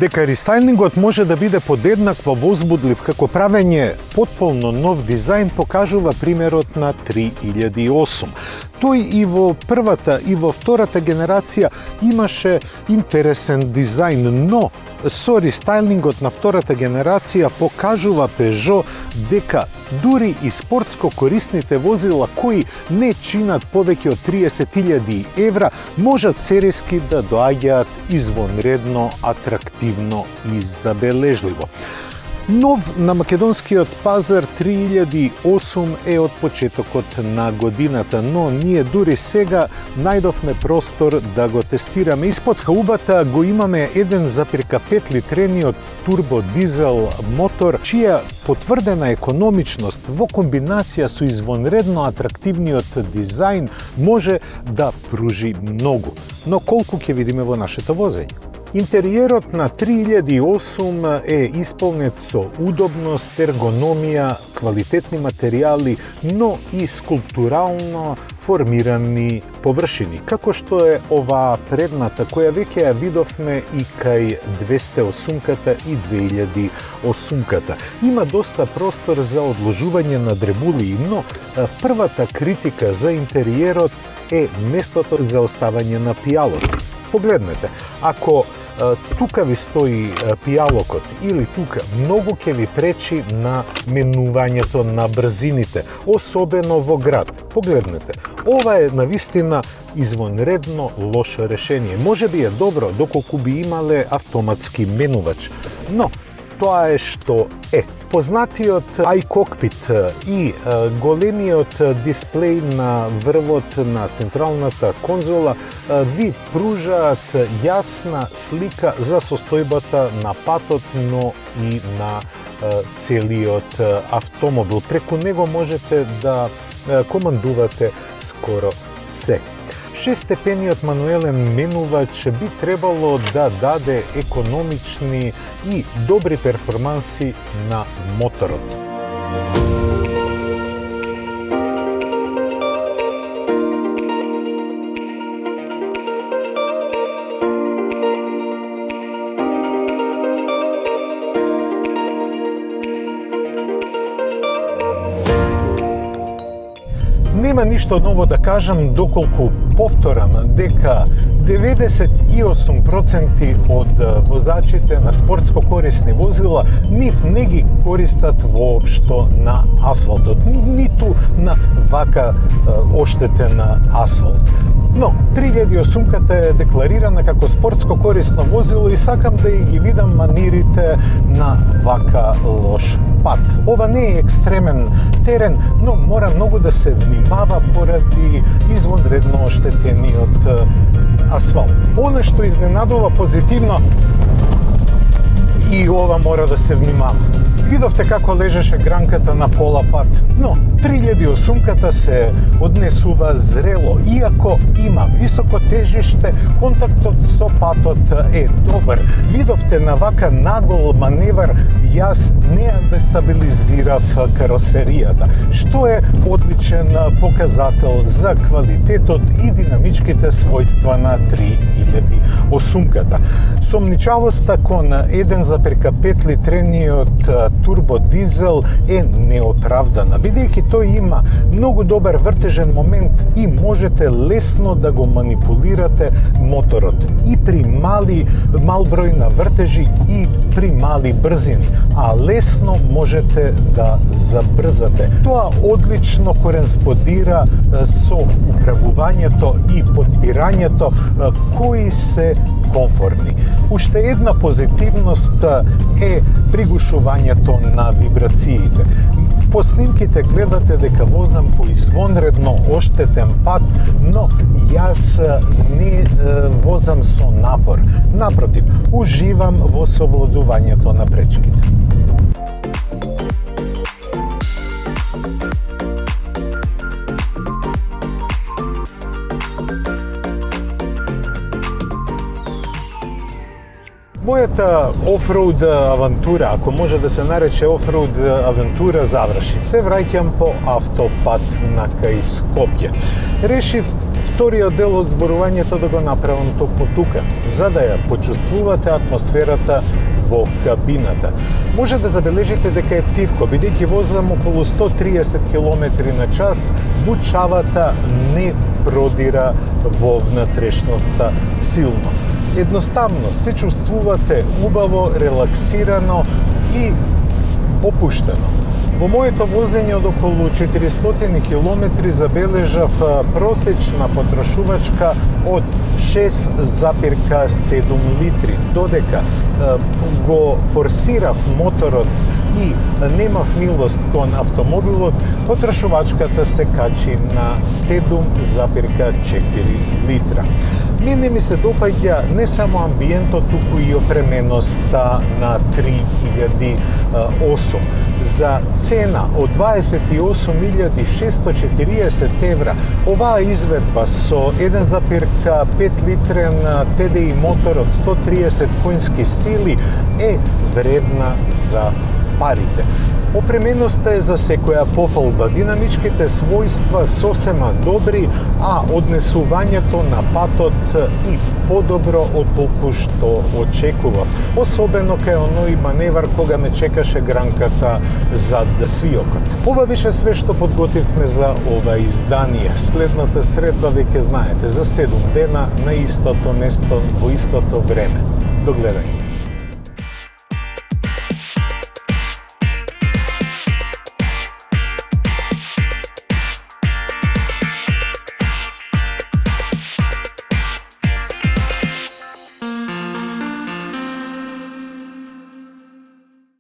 Дека рестайлингот може да биде подеднакво возбудлив како правење потполно нов дизајн покажува примерот на 3008. Тој и во првата и во втората генерација имаше интересен дизајн, но со рестайлингот на втората генерација покажува Peugeot дека дури и спортско корисните возила кои не чинат повеќе од 30.000 евра можат сериски да доаѓаат извонредно атрактивно и забележливо. Нов на македонскиот пазар 3008 е од почетокот на годината, но ние дури сега најдовме простор да го тестираме. Испод хаубата го имаме 1,5 литрениот турбодизел мотор, чија потврдена економичност во комбинација со извонредно атрактивниот дизајн може да пружи многу. Но колку ќе видиме во нашето возење? Интериерот на 3008 е исполнет со удобност, ергономија, квалитетни материјали, но и скулптурално формирани површини, како што е оваа предната, која веќе ја видовме и кај 208-ката и 2008-ката. Има доста простор за одложување на дребули, но првата критика за интериерот е местото за оставање на пијалоци. Погледнете, ако тука ви стои пијалокот или тука, многу ќе ви пречи на менувањето на брзините, особено во град. Погледнете, ова е навистина извонредно лошо решение. Може би е добро доколку би имале автоматски менувач, но тоа е што е. Познатиот iCockpit и големиот дисплеј на врвот на централната конзола ви пружаат јасна слика за состојбата на патот, но и на целиот автомобил. Преку него можете да командувате скоро се. 6-степениот мануелен менувач би требало да даде економични и добри перформанси на моторот. Нема ништо ново да кажам доколку повторам дека 98% од возачите на спортско корисни возила нив не ги користат воопшто на асфалтот, ниту на вака оштетен асфалт. Но 3008-ката е декларирана како спортско корисно возило и сакам да ги видам манирите на вака лош пат. Ова не е екстремен терен, но мора многу да се внимава поради извонредно оштетениот асфалт. Оно што изненадува позитивно, и ова мора да се внимава. Видовте како лежеше гранката на пола пат, но 3008-ката се однесува зрело. Иако има високо тежиште, контактот со патот е добар. Видовте на вака нагол маневар, јас не ја дестабилизирав каросеријата, што е одличен показател за квалитетот и динамичките својства на 3008-ката. Сомничавоста кон 1,5 литрениот турбодизел е неоправдана, бидејќи тој има многу добар вртежен момент и можете лесно да го манипулирате моторот и при мал број на вртежи и при мали брзини, а лесно можете да забрзате. Тоа одлично кореспондира со управувањето и подпирањето кои се комфортни. Уште една позитивност е пригушувањето на вибрациите. По снимките гледате дека возам по извонредно оштетен пат, но јас не возам со напор. Напротив, уживам во совладувањето на пречките. Мојата офроуд авантура, ако може да се нарече офроуд авантура, заврши. Се враќам по автопат на кај Скопје. Решив вториот дел од зборувањето да го направам токму тука, за да ја почувствувате атмосферата во кабината. Може да забележите дека е тивко, бидејќи возам околу 130 км на час, бучавата не продира во внатрешноста силно. Едноставно се чувствувате убаво, релаксирано и опуштено. Во моето возење од околу 400 км забележав просечна потрошувачка од 6,7 литри, додека го форсирав моторот и немав милост кон автомобилот, потрошувачката се качи на 7,4 литра. Мене ми се допаѓа не само амбиентот, туку и опременоста на 3008. За цена од 28.640 евра, оваа изведба со 1,5 литрен TDI мотор од 130 конски сили е вредна за парите. Опременоста е за секоја пофалба, динамичките својства сосема добри, а однесувањето на патот и подобро од толку што очекував. Особено кај оној маневар кога ме чекаше гранката зад свиокот. Ова беше све што подготвивме за ова издание. Следната средба веќе знаете, за 7 дена на истото место во истото време. До гледање.